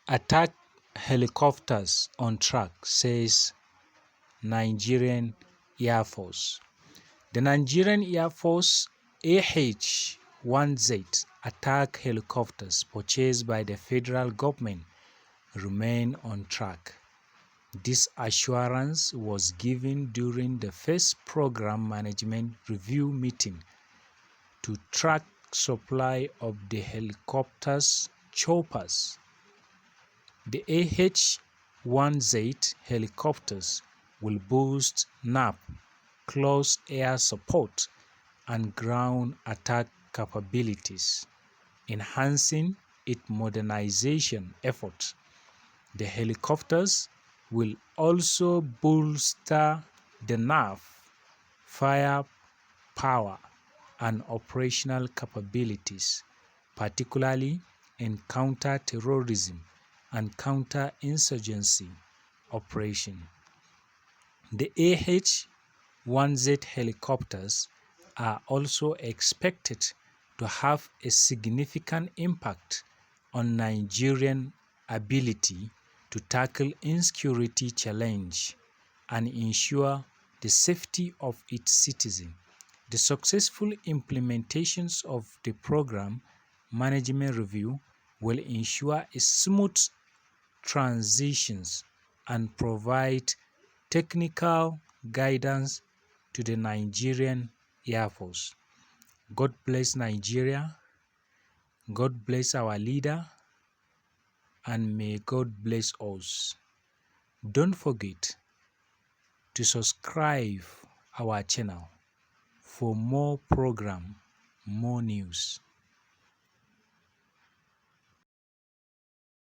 Attack helicopters on track, says Nigerian Airforce. The Nigerian Air Force AH-1Z attack helicopters purchased by the federal government remain on track. This assurance was given during the first program management review meeting to track supply of the helicopters' choppers. The AH-1Z helicopters will boost NAF, close air support, and ground attack capabilities, enhancing its modernization efforts. The helicopters will also bolster the NAF firepower and operational capabilities, particularly in counter-terrorism and counter-insurgency operations. The AH-1Z helicopters are also expected to have a significant impact on Nigerian ability to tackle insecurity challenge and ensure the safety of its citizens. The successful implementations of the program management review will ensure a smooth transitions and provide technical guidance to the Nigerian Air Force. God bless Nigeria. God bless our leader, and may God bless us. Don't forget to subscribe our channel for more program, more news.